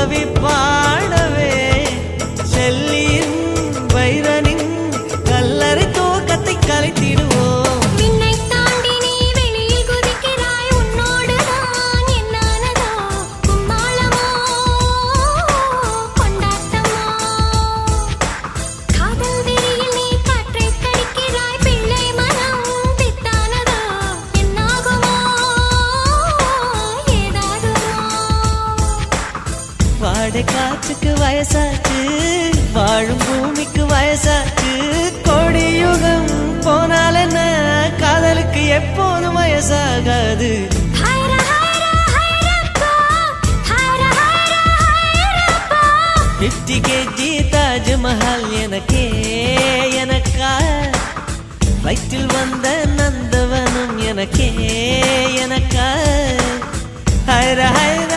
கவி பாடவே செல்லியின் வைரனின் கல்லறை தூக்கத்தை கலைத்திடுவோம். வாடை காற்றுக்கு வயசாச்சு, வாழும் பூமிக்கு வயசாச்சு. கோடியுகம் போனால் என்ன, காதலுக்கு எப்போதும் வயசாகாது. 50 kg தாஜ்மஹால் எனக்கே எனக்கா, வயிற்றில் வந்த நந்தவனம் எனக்கே எனக்கா. ஹைர ஹைர